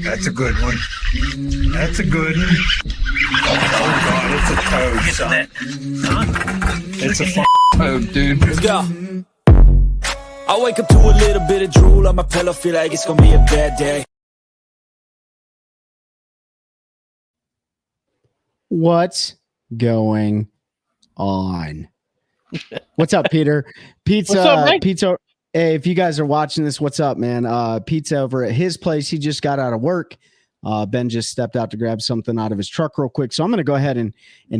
That's a good one. That's a good one. Oh, God, it's a toad, son. It's a toad, dude. Let's go. I wake up to a little bit of drool on my pillow, feel like it's gonna be a bad day. What's going on? What's up, Peter? Pizza. What's up, man? Pizza. Hey, if you guys are watching this, what's up, man? Pizza over at his place. He just got out of work. Ben just stepped out to grab something out of his truck real quick. So I'm going to go ahead and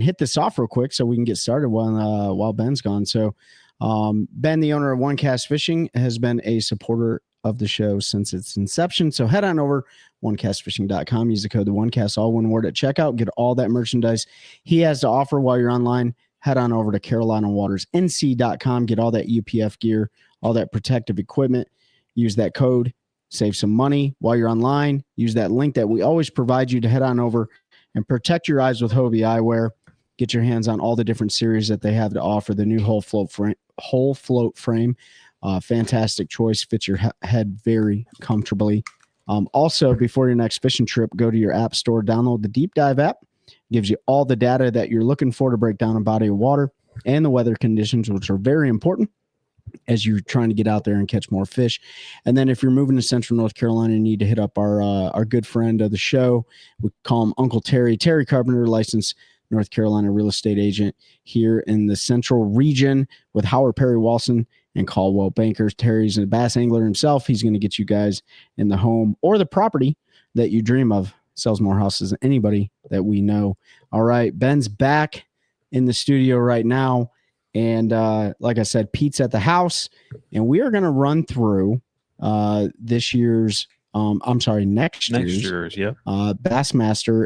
hit this off real quick so we can get started while Ben's gone. So Ben, the owner of OneCast Fishing, has been a supporter of the show since its inception. So head on over onecastfishing.com. Use the code OneCast, all one word at checkout. Get all that merchandise he has to offer while you're online. Head on over to carolinawatersnc.com. Get all that UPF gear, all that protective equipment. Use that code. Save some money while you're online. Use that link that we always provide you to head on over and protect your eyes with Hobie Eyewear. Get your hands on all the different series that they have to offer. The new whole float frame. Fantastic choice. Fits your head very comfortably. Also, before your next fishing trip, go to your app store, download the Deep Dive app. Gives you all the data that you're looking for to break down a body of water and the weather conditions, which are very important as you're trying to get out there and catch more fish. And then if you're moving to Central North Carolina, you need to hit up our good friend of the show. We call him Uncle Terry Carpenter, licensed North Carolina real estate agent here in the Central region with Howard Perry Walson and Caldwell Bankers. Terry's a bass angler himself. He's going to get you guys in the home or the property that you dream of. Sells more houses than anybody that we know. All right, Ben's back in the studio right now. And like I said, Pete's at the house. And we are going to run through next year's Bassmaster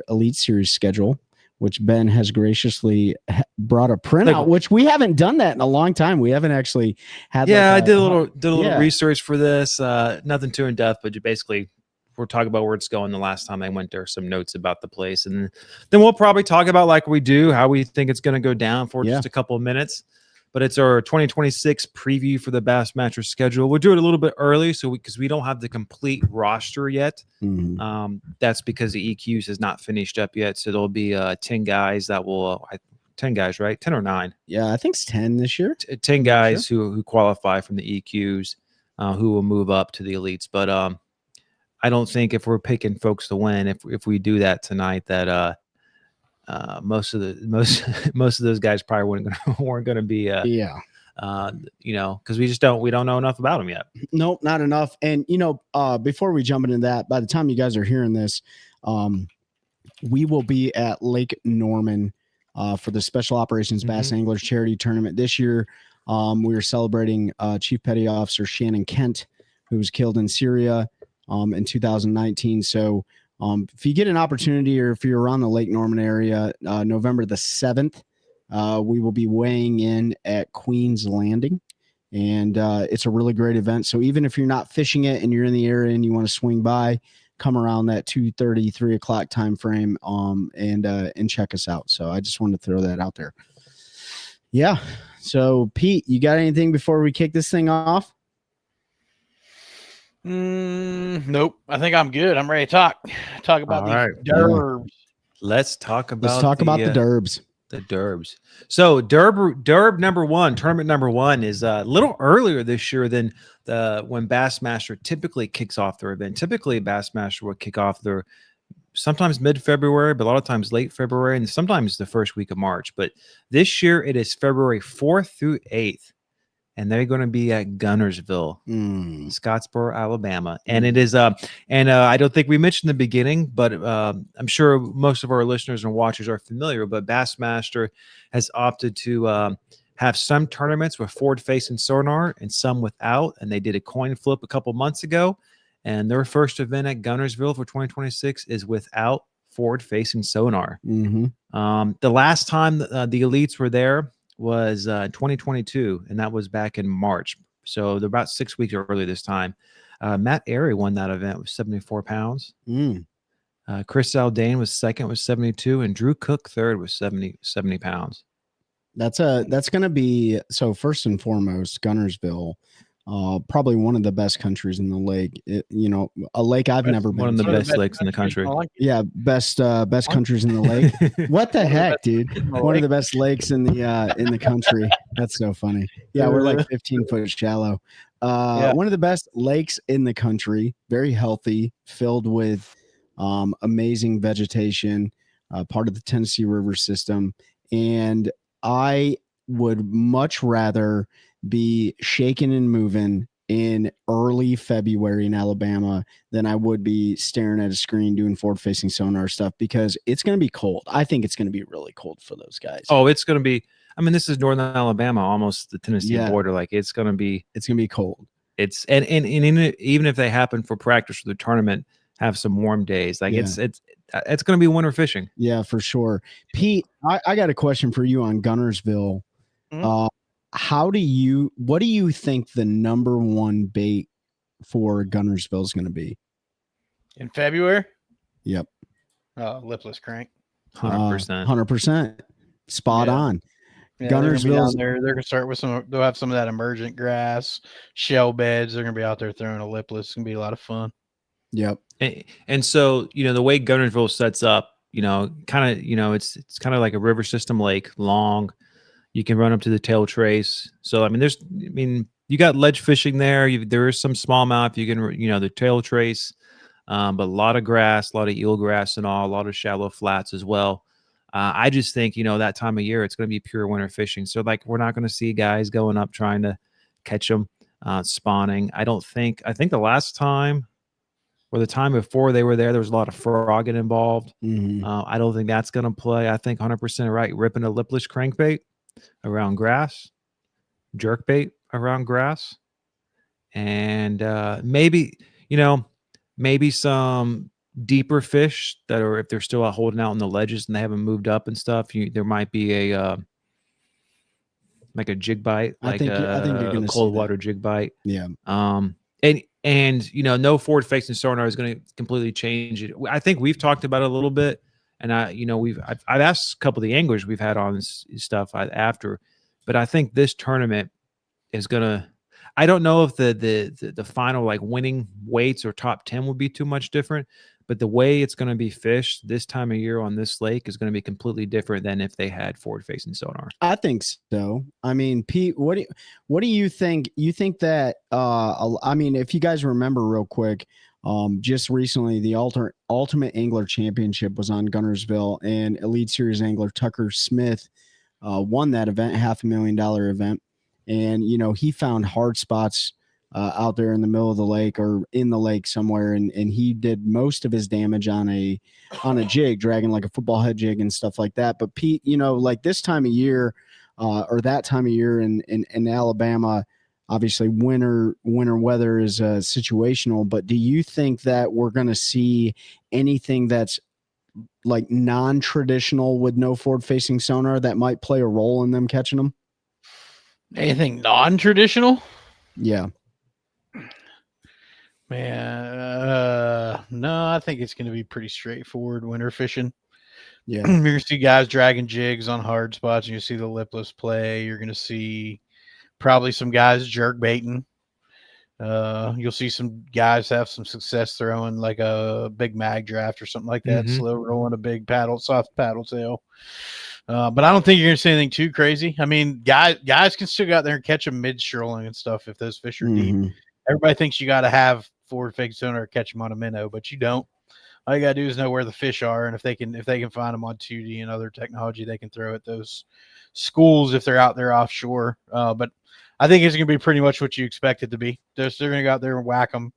Elite Series schedule, which Ben has graciously brought a printout, which we haven't done that in a long time. We haven't actually had. Yeah, I did a little research for this. Nothing too in depth, but you basically we're talking about where it's going. The last time I went there, some notes about the place, and then we'll probably talk about, like we do, how we think it's going to go down for just a couple of minutes. But it's our 2026 preview for the Bassmaster schedule. We'll do it a little bit early, because we don't have the complete roster yet. Mm-hmm. That's because the EQs has not finished up yet. So there'll be 10 guys that will 10 guys, right? 10 or 9? Yeah, I think it's 10 this year. 10 guys who qualify from the EQs, who will move up to the elites. But I don't think if we're picking folks to win, if we do that tonight, that most of those guys probably weren't going to be because we don't know enough about them yet. Nope, not enough. And before we jump into that, by the time you guys are hearing this, we will be at Lake Norman for the Special Operations Bass Anglers Charity Tournament this year. We are celebrating Chief Petty Officer Shannon Kent, who was killed in Syria in 2019. So if you get an opportunity, or if you're around the Lake Norman area, November the 7th, we will be weighing in at Queen's Landing, and it's a really great event. So even if you're not fishing it and you're in the area and you want to swing by, come around that 2:30, 3 o'clock time frame, and check us out. So I just wanted to throw that out there. Yeah. So Pete, you got anything before we kick this thing off? Nope. I think I'm good. I'm ready to talk about the derbs. Let's talk about the derbs. The derbs. So derb number one, tournament number one, is a little earlier this year than when Bassmaster typically kicks off their event. Typically, Bassmaster would kick off their sometimes mid-February, but a lot of times late February, and sometimes the first week of March. But this year it is February 4th through 8th. And they're going to be at Guntersville, Scottsboro, Alabama. And it is, I don't think we mentioned in the beginning, but I'm sure most of our listeners and watchers are familiar, but Bassmaster has opted to have some tournaments with forward-facing sonar and some without. And they did a coin flip a couple months ago. And their first event at Guntersville for 2026 is without forward-facing sonar. The last time the elites were there was 2022, and that was back in March. So they're about 6 weeks early this time. Matt Arey won that event with 74 pounds. Chris Zaldane was second with 72, and Drew Cook third with 70 pounds. That's going to be, so first and foremost, Guntersville Probably one of the best countries in the lake. A lake I've never been One of the to. best lakes in the country. Yeah, best countries in the lake. What the heck, dude? One of the best lakes in the country. That's so funny. Yeah, we're like 15 foot shallow. One of the best lakes in the country. Very healthy, filled with amazing vegetation. Part of the Tennessee River system, and I would much rather be shaking and moving in early February in Alabama than I would be staring at a screen doing forward-facing sonar stuff, because it's going to be cold. I think it's going to be really cold for those guys. Oh, it's going to be. I mean, this is northern Alabama, almost the Tennessee border. Like it's going to be cold. It's and even if they happen for practice or the tournament, have some warm days. Like it's going to be winter fishing. Yeah, for sure. Pete, I got a question for you on Guntersville. What do you think the number one bait for Guntersville is going to be in February? Yep. Lipless crank. 100%. 100%. Spot on. Yeah, Guntersville. They're going to start with they'll have some of that emergent grass, shell beds. They're going to be out there throwing a lipless. It's going to be a lot of fun. Yep. And so, the way Guntersville sets up, it's kind of like a river system lake, long. You can run up to the tail trace. So, you got ledge fishing there. There is some smallmouth. You can, the tail trace, but a lot of grass, a lot of eelgrass and all, a lot of shallow flats as well. I just think, that time of year, it's going to be pure winter fishing. So, like, we're not going to see guys going up trying to catch them, spawning. I think the last time or the time before they were there was a lot of frogging involved. I don't think that's going to play. I think 100% right. Ripping a lipless crankbait around grass, jerkbait around grass, and maybe some deeper fish that are, if they're still out holding out on the ledges and they haven't moved up and stuff, there might be a like a jig bite, like I think you're a cold water jig bite. Yeah. And no forward-facing sonar is going to completely change it. I think we've talked about it a little bit, and I've asked a couple of the anglers we've had on this stuff after, but I think this tournament is going to. I don't know if the final like winning weights or top 10 will be too much different, but the way it's going to be fished this time of year on this lake is going to be completely different than if they had forward-facing sonar. I think so. I mean, Pete, what do you think? You think that? If you guys remember real quick, just recently the Ultimate Angler Championship was on Guntersville, and Elite Series angler Tucker Smith won that event, $500,000 event. And, he found hard spots out there in the middle of the lake or in the lake somewhere. And he did most of his damage on a jig, dragging like a football head jig and stuff like that. But Pete, like this time of year or that time of year in Alabama, obviously winter weather is situational. But do you think that we're going to see anything that's like non-traditional with no forward-facing sonar that might play a role in them catching them? Anything non-traditional? Yeah. Man, no, I think it's going to be pretty straightforward winter fishing. Yeah. You're going to see guys dragging jigs on hard spots. You see the lipless play. You're going to see probably some guys jerk baiting. You'll see some guys have some success throwing like a big mag draft or something like that, slow rolling a big soft paddle tail. But I don't think you're going to see anything too crazy. I mean, guys can still go out there and catch them mid-strolling and stuff if those fish are deep. Everybody thinks you got to have forward-facing sonar to catch them on a minnow, but you don't. All you got to do is know where the fish are, and if they can find them on 2D and other technology, they can throw at those schools if they're out there offshore. But I think it's going to be pretty much what you expect it to be. They're going to go out there and whack them.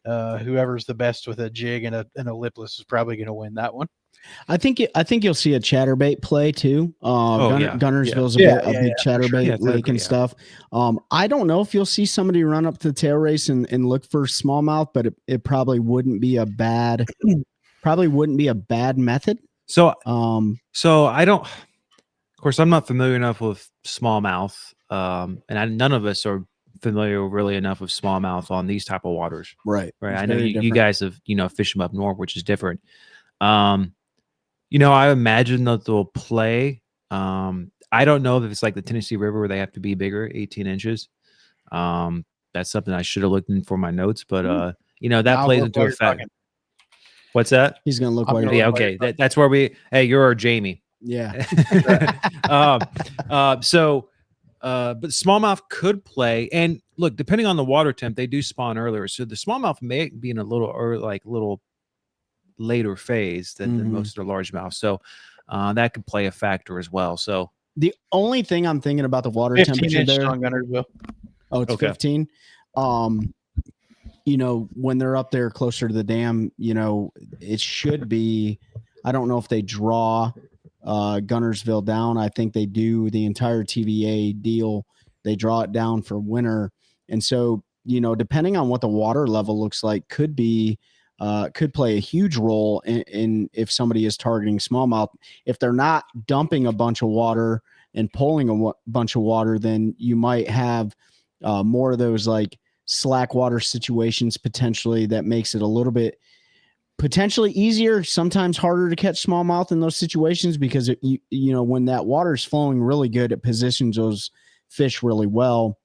Whoever's the best with a jig and a lipless is probably going to win that one. I think you'll see a chatterbait play too. Guntersville's a big chatterbait lake and stuff. I don't know if you'll see somebody run up to the tail race and look for smallmouth, but it probably wouldn't be a bad method. So I don't. Of course, I'm not familiar enough with smallmouth, and none of us are familiar really enough with smallmouth on these type of waters. Right. I know you guys have fished them up north, which is different. I imagine that they'll play. I don't know if it's like the Tennessee River where they have to be bigger, 18 inches. But That's something I should have looked in for my notes, but you know, that I'll plays look into while you're effect. talking. What's that? He's gonna look I'm while gonna you're. Yeah, okay. That's where we. Hey, you're our Jamie. Yeah. But smallmouth could play, and look, depending on the water temp, they do spawn earlier. So the smallmouth may be in a little or like little later phase than most of the largemouth. So that could play a factor as well. So The only thing I'm thinking about the water 15 temperature inch there. on Guntersville. Oh, it's Okay. 15. You know, when they're up there closer to the dam, you know, it should be. I don't know if they draw Guntersville down. I think they do the entire TVA deal. They draw it down for winter, and so you know, depending on what the water level looks like, could play a huge role in if somebody is targeting smallmouth. If they're not dumping a bunch of water and pulling a bunch of water, then you might have more of those like slack water situations potentially that makes it a little bit potentially easier, sometimes harder to catch smallmouth in those situations because you know when that water is flowing really good, it positions those fish really well,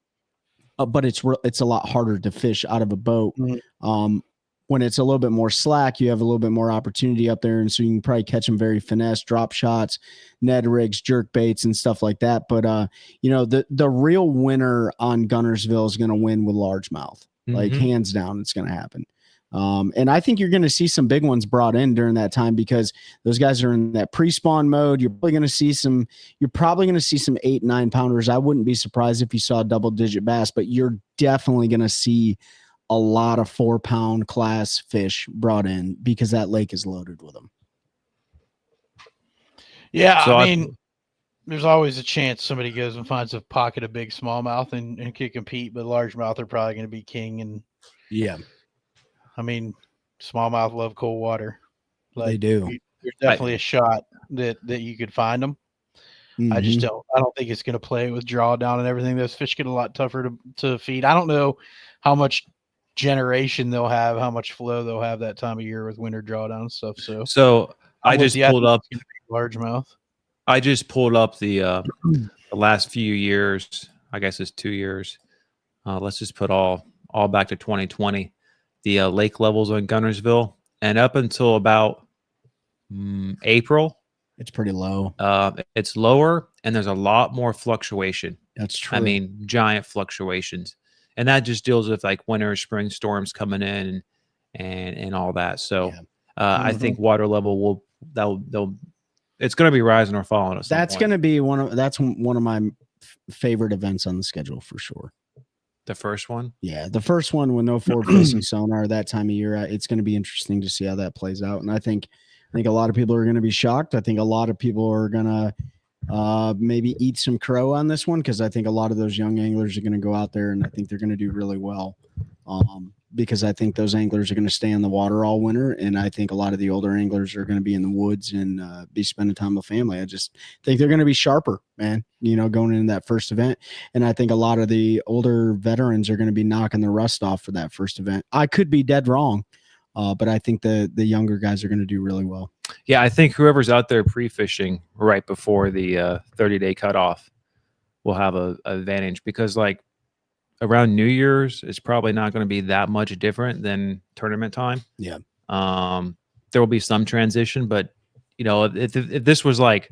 but it's a lot harder to fish out of a boat. When it's a little bit more slack, you have a little bit more opportunity up there, and so you can probably catch them very finesse, drop shots, Ned rigs, jerk baits, and stuff like that. But you know, the real winner on Guntersville is going to win with largemouth, like hands down, it's going to happen. And I think you're going to see some big ones brought in during that time because those guys are in that pre-spawn mode. You're probably going to see some 8-9 pounders. I wouldn't be surprised if you saw a double-digit bass, but you're definitely going to see a lot of 4-pound class fish brought in because that lake is loaded with them. Yeah, So I mean, there's always a chance somebody goes and finds a pocket of big smallmouth and can compete, but largemouth are probably going to be king. And yeah, I mean, smallmouth love cold water. Like, they do. There's definitely a shot that you could find them. I don't think it's going to play with drawdown and everything. Those fish get a lot tougher to feed. I don't know how much generation they'll have, how much flow they'll have that time of year with winter drawdown and stuff. So I just pulled up largemouth. I just pulled up the last few years. I guess it's 2 years. Let's just put all back to 2020. The lake levels on Guntersville, and up until about April, it's pretty low. It's lower, and there's a lot more fluctuation. That's true. I mean, giant fluctuations, and that just deals with like winter, spring storms coming in, and all that. So, I think water level it's going to be rising or falling. That's going to be one of my favorite events on the schedule for sure. The first one? Yeah, the first one with no forward-facing sonar that time of year. It's going to be interesting to see how that plays out. And I think a lot of people are going to be shocked. I think a lot of people are going to maybe eat some crow on this one because I think a lot of those young anglers are going to go out there and I think they're going to do really well because I think those anglers are going to stay in the water all winter. And I think a lot of the older anglers are going to be in the woods and be spending time with family. I just think they're going to be sharper, man, you know, going into that first event. And I think a lot of the older veterans are going to be knocking the rust off for that first event. I could be dead wrong, but I think the younger guys are going to do really well. Yeah, I think whoever's out there pre-fishing right before the 30-day cutoff will have a advantage because, like, around New Year's, it's probably not going to be that much different than tournament time. Yeah. There will be some transition, but you know, if this was like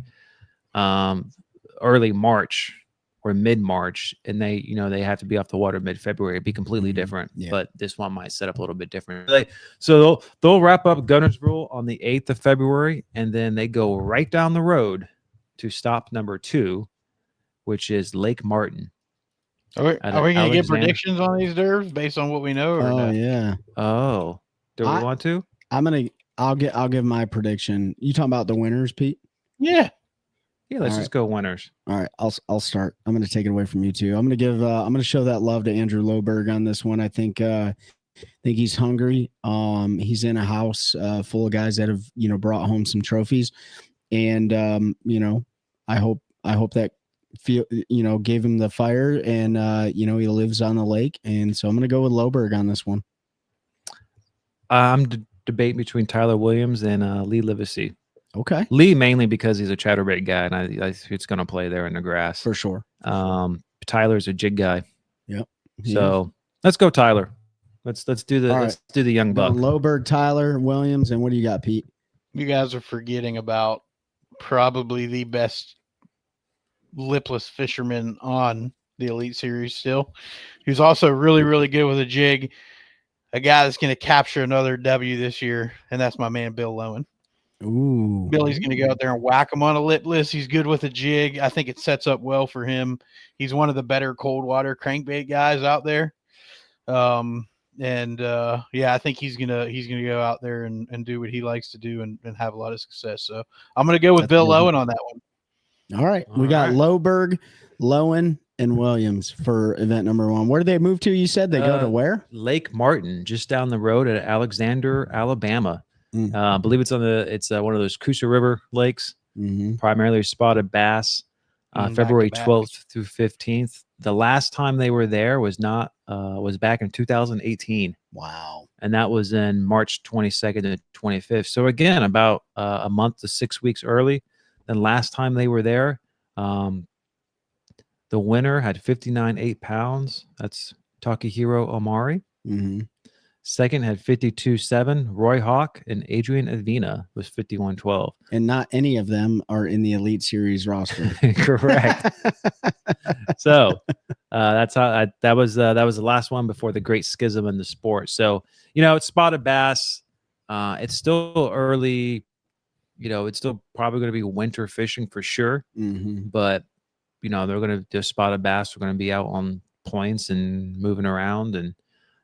early March or mid-March, and they have to be off the water mid-February, it'd be completely different. Yeah. But this one might set up a little bit different. So they'll wrap up Guntersville on the 8th of February, and then they go right down the road to stop number 2, which is Lake Martin. Are we going to get predictions on these derbies based on what we know? Or not? Yeah. Oh, do we want to? I'll give my prediction. You talking about the winners, Pete? Yeah. Yeah. Let's just go winners. All right. I'll start. I'm going to take it away from you two. I'm going to show that love to Andrew Loberg on this one. I think he's hungry. He's in a house full of guys that have, brought home some trophies, and I hope that gave him the fire, and he lives on the lake, and so I'm going to go with Loberg on this one. I'm debating between Tyler Williams and Lee Livesey. Okay, Lee mainly because he's a chatterbait guy, and I it's going to play there in the grass for sure. Tyler's a jig guy. Yep. So Let's go, Tyler. Let's do the All let's do the young buck. Lowberg, Tyler, Williams, and what do you got, Pete? You guys are forgetting about probably the best lipless fisherman on the Elite Series still, who's also really, really good with a jig. A guy that's going to capture another W this year, and that's my man Bill Lowen. Ooh, Billy's going to go out there and whack him on a lipless. He's good with a jig. I think it sets up well for him. He's one of the better cold water crankbait guys out there. Yeah, I think he's gonna go out there and do what he likes to do and have a lot of success. So I'm gonna go with Bill Lowen on that one. All right. We got Lowberg, Lowen, and Williams for event number 1. Where do they move to? You said they go to where? Lake Martin, just down the road at Alexander, Alabama. I believe it's one of those Coosa River lakes, primarily spotted bass. February 12th through 15th. The last time they were there was back in 2018. Wow. And that was in March 22nd to 25th. So again, about a month to 6 weeks early than last time they were there. The winner had 59 8-pounds. That's Takahiro Omari. Second had 52.7. Roy Hawk, and Adrian Avina was 51.12. And not any of them are in the Elite Series roster. Correct. So that's how that was the last one before the great schism in the sport. So it's spotted bass. It's still early. It's still probably going to be winter fishing for sure. But they're going to just spotted bass. We're going to be out on points and moving around, and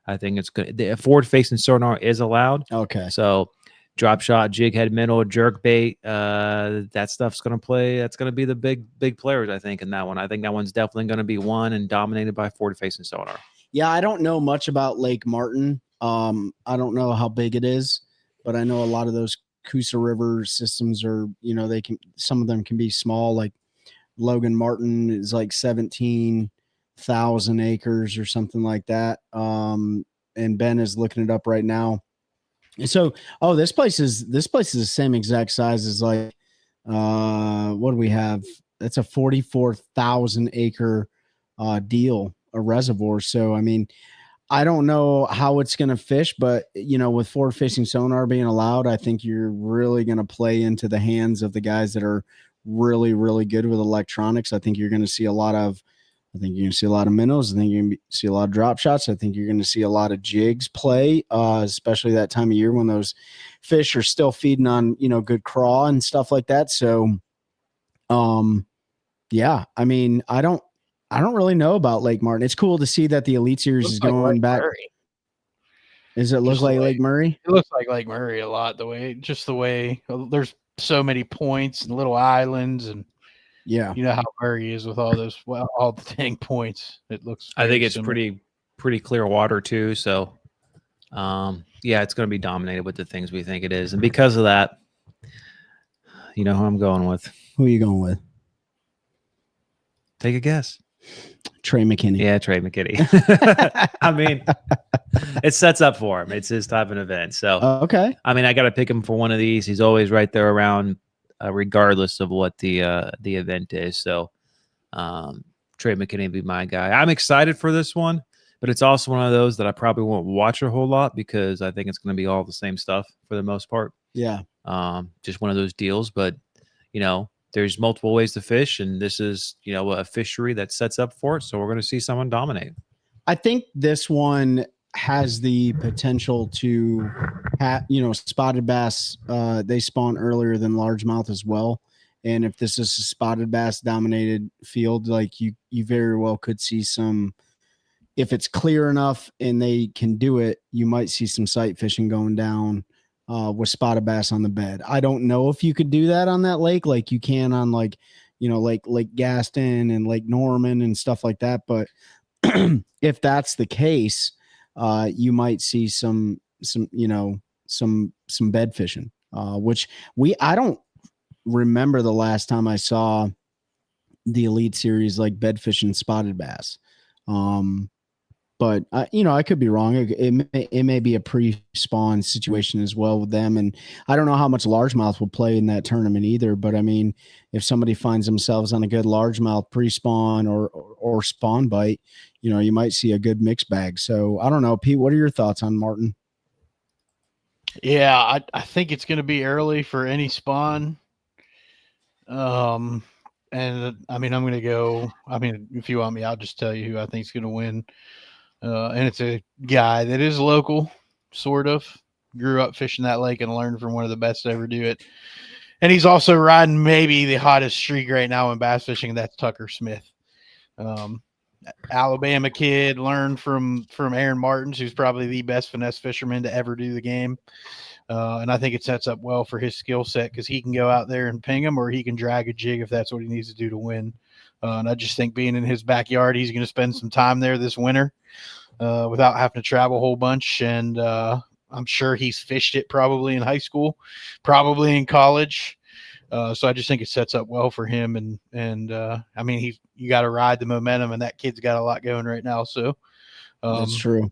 I think it's good. The forward-facing sonar is allowed. Okay. So drop shot, jig head minnow, jerk bait, that stuff's going to play. That's going to be the big players, I think, in that one. I think that one's definitely going to be won and dominated by forward-facing sonar. Yeah, I don't know much about Lake Martin. I don't know how big it is, but I know a lot of those Coosa River systems are, some of them can be small. Like Logan Martin is like 17,000 acres or something like that. And Ben is looking it up right now. And so, this place is the same exact size as like, what do we have? That's a 44,000 acre deal, a reservoir. So, I mean, I don't know how it's going to fish, but with forward-facing sonar being allowed, I think you're really going to play into the hands of the guys that are really, really good with electronics. I think you're going to see a lot of minnows. I think you're going to see a lot of drop shots. I think you're going to see a lot of jigs play, especially that time of year when those fish are still feeding on, good craw and stuff like that. So, yeah, I mean, I don't really know about Lake Martin. It's cool to see that the Elite Series is going back. Murray. Does it look like Lake Murray? It looks like Lake Murray a lot. The way there's so many points and little islands, and yeah, you know how Murray is with all those, all the dang points. It looks. I think it's similar. pretty clear water too. So, yeah, it's going to be dominated with the things we think it is, and because of that, you know who I'm going with. Who are you going with? Take a guess. Trey McKinney. Yeah, Trey McKinney. I mean, it sets up for him. It's his type of event. So, okay. I mean, I got to pick him for one of these. He's always right there around, regardless of what the event is. So, Trey McKinney would be my guy. I'm excited for this one, but it's also one of those that I probably won't watch a whole lot because I think it's going to be all the same stuff for the most part. Yeah. Just one of those deals, but there's multiple ways to fish, and this is, a fishery that sets up for it. So we're going to see someone dominate. I think this one has the potential to have, spotted bass. They spawn earlier than largemouth as well. And if this is a spotted bass dominated field, like you very well could see some, if it's clear enough and they can do it, you might see some sight fishing going down. With spotted bass on the bed. I don't know if you could do that on that lake like you can on Lake Gaston and Lake Norman and stuff like that. But if that's the case, you might see some bed fishing, which I don't remember the last time I saw the Elite Series like bed fishing spotted bass. but I could be wrong. It may be a pre-spawn situation as well with them, and I don't know how much largemouth will play in that tournament either. But I mean, if somebody finds themselves on a good largemouth pre-spawn or spawn bite, you might see a good mixed bag. So I don't know, Pete. What are your thoughts on Martin? Yeah, I think it's going to be early for any spawn. And I mean, I'm going to go. I mean, if you want me, I'll just tell you who I think is going to win. And it's a guy that is local, sort of. Grew up fishing that lake and learned from one of the best to ever do it. And he's also riding maybe the hottest streak right now in bass fishing. And that's Tucker Smith. Alabama kid, learned from Aaron Martins, who's probably the best finesse fisherman to ever do the game. And I think it sets up well for his skill set because he can go out there and ping him, or he can drag a jig if that's what he needs to do to win. And I just think being in his backyard, he's going to spend some time there this winter without having to travel a whole bunch. And I'm sure he's fished it probably in high school, probably in college. So I just think it sets up well for him. And I mean, you got to ride the momentum, and that kid's got a lot going right now. So That's true.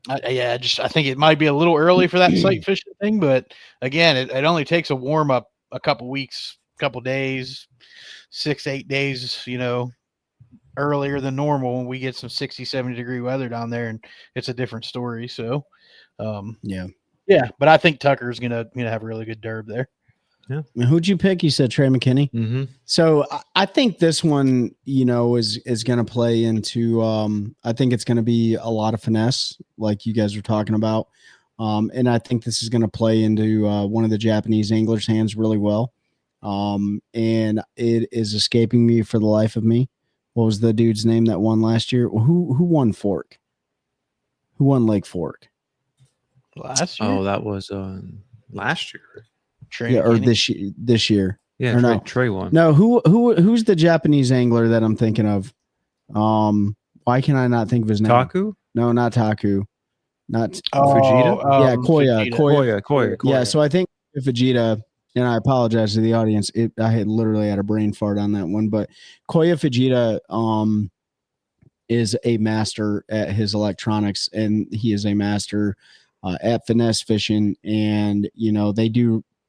I think it might be a little early for that sight fishing thing, but again, it only takes a warm up a couple weeks, couple days, 6-8 days, earlier than normal when we get some 60-70 degree weather down there, and it's a different story. So yeah, but I think Tucker's gonna have a really good derb there. Yeah. Who'd you pick? You said Trey McKinney. Mm-hmm. So I think this one, is going to play into, I think it's going to be a lot of finesse, like you guys were talking about. And I think this is going to play into one of the Japanese anglers' hands really well. And it is escaping me for the life of me. What was the dude's name that won last year? Who won Fork? Who won Lake Fork? Last year? Oh, that was last year. Trey or McKinney? this year. Yeah, or Trey, no. Trey won. No, who's the Japanese angler that I'm thinking of? Why can I not think of his name? Taku? No, not Taku. Not Fujita? Yeah, Koya. Yeah, so I think Fujita, and I apologize to the audience. I had literally had a brain fart on that one, but Koya Fujita is a master at his electronics, and he is a master at finesse fishing, and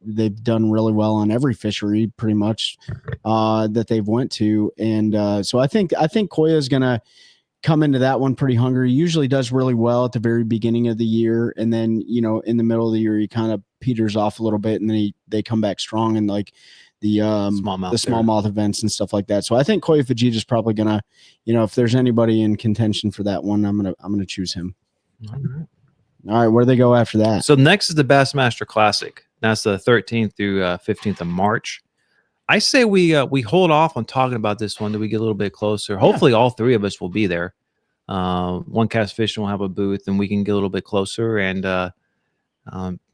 they've done really well on every fishery pretty much that they've went to, and so I think Koya is gonna come into that one pretty hungry. He usually does really well at the very beginning of the year, and then in the middle of the year he kind of peters off a little bit, and then they come back strong in like the smallmouth events and stuff like that. So I think Koya Fujita is probably gonna, if there's anybody in contention for that one, I'm gonna choose him. All right, where do they go after that? So next is the Bassmaster Classic. That's the 13th through 15th of March. I say we hold off on talking about this one till we get a little bit closer. Hopefully, all three of us will be there. One Cast Fishing will have a booth, and we can get a little bit closer and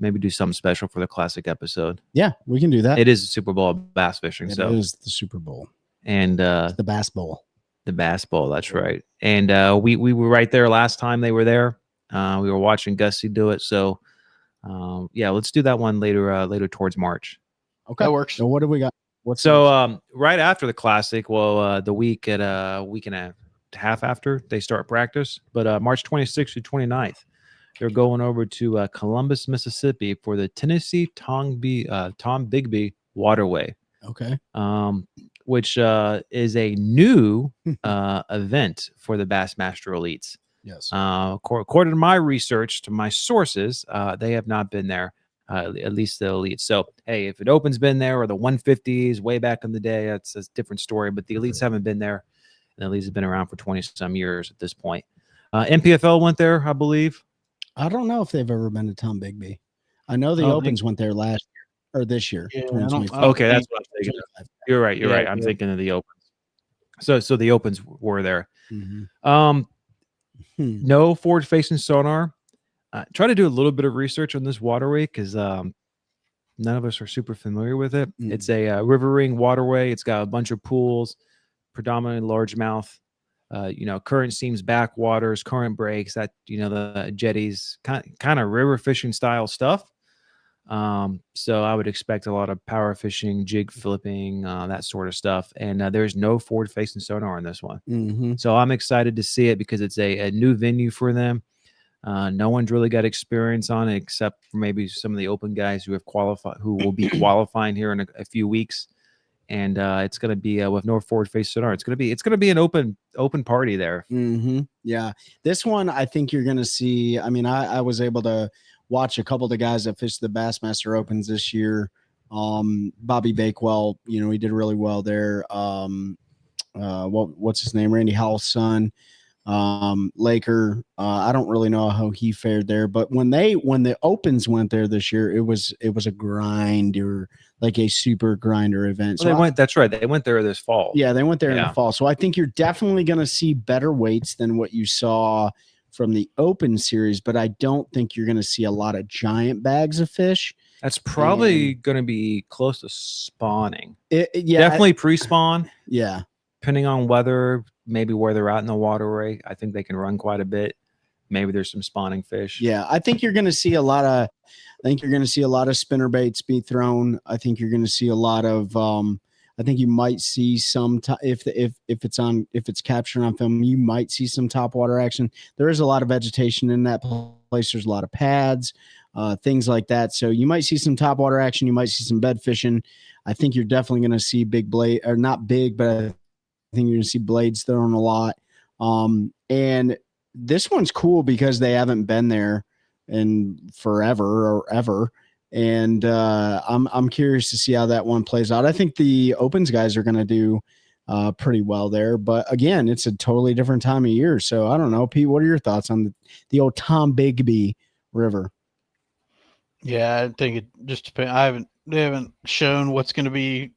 maybe do something special for the Classic episode. Yeah, we can do that. It is the Super Bowl of bass fishing. It is the Super Bowl, and it's the Bass Bowl. The Bass Bowl. That's right. And we were right there last time they were there. We were watching Gussie do it. So, let's do that one later towards March. Okay, that works. So what do we got? Right after the Classic, the week and a half after they start practice, but March 26th to 29th, they're going over to Columbus, Mississippi for the Tennessee-Tombigbee Waterway. Okay. Which is a new event for the Bassmaster Elites. Yes. According to my research, to my sources, they have not been there, at least the Elites. So, hey, if it Open's been there or the 150s way back in the day, that's a different story. But the Elites haven't been there. And the Elites have been around for 20-some years at this point. NPFL went there, I believe. I don't know if they've ever been to Tombigbee. I know the Opens went there last year or this year. Yeah, okay, that's what I'm thinking. You're right. I'm thinking of the Opens. So the Opens were there. Mm-hmm. No Forward-Facing Sonar. Try to do a little bit of research on this waterway because none of us are super familiar with it. Mm. It's a river ring waterway. It's got a bunch of pools, predominantly largemouth. Current seams, backwaters, current breaks, that the jetties, kind of river fishing style stuff. So I would expect a lot of power fishing, jig flipping, that sort of stuff. And there's no forward-facing sonar in this one. Mm-hmm. So I'm excited to see it because it's a new venue for them. No one's really got experience on it except for maybe some of the open guys who have qualified, who will be qualifying here in a few weeks. And it's going to be with no forward-facing sonar. It's going to be an open party there. Mm-hmm. Yeah, this one I think you're going to see. I mean, I was able to watch a couple of the guys that fished the Bassmaster Opens this year. Bobby Bakewell, you know, he did really well there. What's his name? Randy Howell's son. Laker. I don't really know how he fared there, but when the Opens went there this year, it was a grinder, like a super grinder event. So that's right. They went there this fall. Yeah, they went there in the fall. So I think you're definitely going to see better weights than what you saw from the Open series, but I don't think you're going to see a lot of giant bags of fish. That's probably going to be close to spawning. Yeah, definitely pre-spawn. Yeah. Depending on weather, maybe where they're at in the waterway, I think they can run quite a bit. Maybe there's some spawning fish. Yeah, I think you're going to see a lot of. I think you're going to see a lot of spinner baits be thrown. I think you're going to see a lot of. I think you might see some if it's captured on film, you might see some top water action. There is a lot of vegetation in that place. There's a lot of pads, things like that. So you might see some top water action. You might see some bed fishing. I think you're definitely going to see big blade, or not big, but I think you're going to see blades thrown a lot. And this one's cool because they haven't been there in forever or ever. And I'm curious to see how that one plays out. I think the Opens guys are going to do pretty well there. But again, it's a totally different time of year. So I don't know. Pete, what are your thoughts on the old Tombigbee River? Yeah, I think it just depends. They haven't shown what's going to be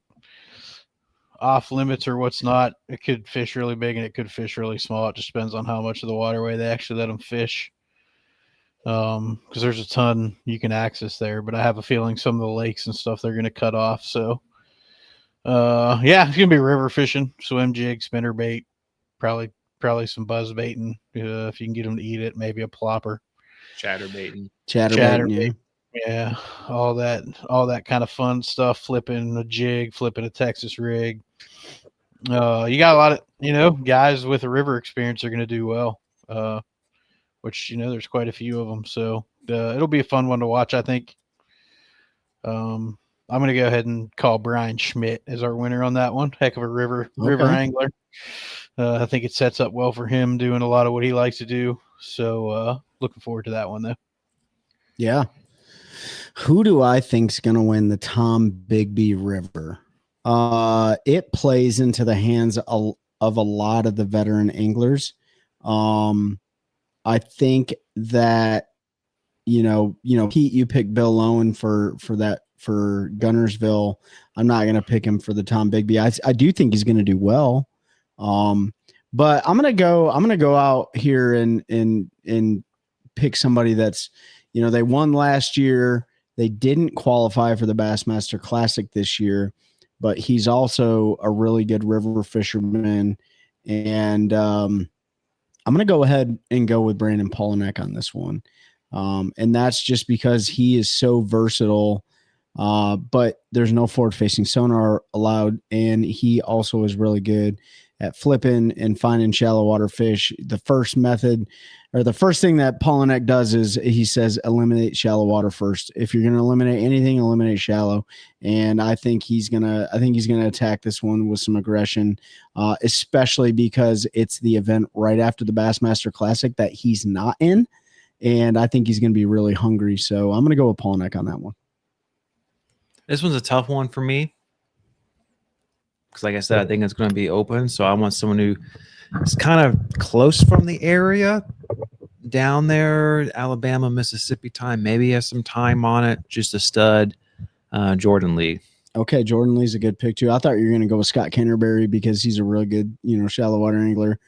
off limits or what's not. It could fish really big and it could fish really small. It just depends on how much of the waterway they actually let them fish. Because there's a ton you can access there, but I have a feeling some of the lakes and stuff they're going to cut off. So, yeah, it's going to be river fishing, swim jig, spinner bait, probably some buzz baiting if you can get them to eat it, maybe a plopper, Chatterbaiting. Yeah, all that kind of fun stuff. Flipping a jig, flipping a Texas rig. You got a lot of guys with a river experience are going to do well. Which there's quite a few of them. So it'll be a fun one to watch, I think. I'm going to go ahead and call Brian Schmidt as our winner on that one. Heck of a river angler. I think it sets up well for him doing a lot of what he likes to do. So looking forward to that one, though. Yeah. Who do I think's going to win the Tombigbee River? It plays into the hands of a lot of the veteran anglers. I think that, Pete, you picked Bill Lowen for Guntersville. I'm not going to pick him for the Tombigbee. I do think he's going to do well. But I'm going to go out here and pick somebody that's, they won last year. They didn't qualify for the Bassmaster Classic this year, but he's also a really good river fisherman. And, I'm going to go ahead and go with Brandon Polanek on this one. And that's just because he is so versatile, but there's no forward-facing sonar allowed. And he also is really good at flipping and finding shallow water fish. The first thing that Polanek does is he says, eliminate shallow water first. If you're going to eliminate anything, eliminate shallow. And I think he's going to attack this one with some aggression, especially because it's the event right after the Bassmaster Classic that he's not in. And I think he's going to be really hungry. So I'm going to go with Polanek on that one. This one's a tough one for me. Because like I said, I think it's going to be open. So I want someone who is kind of close from the area down there, Alabama, Mississippi time. Maybe has some time on it. Just a stud, Jordan Lee. Okay, Jordan Lee's a good pick too. I thought you were going to go with Scott Canterbury because he's a really good, shallow water angler.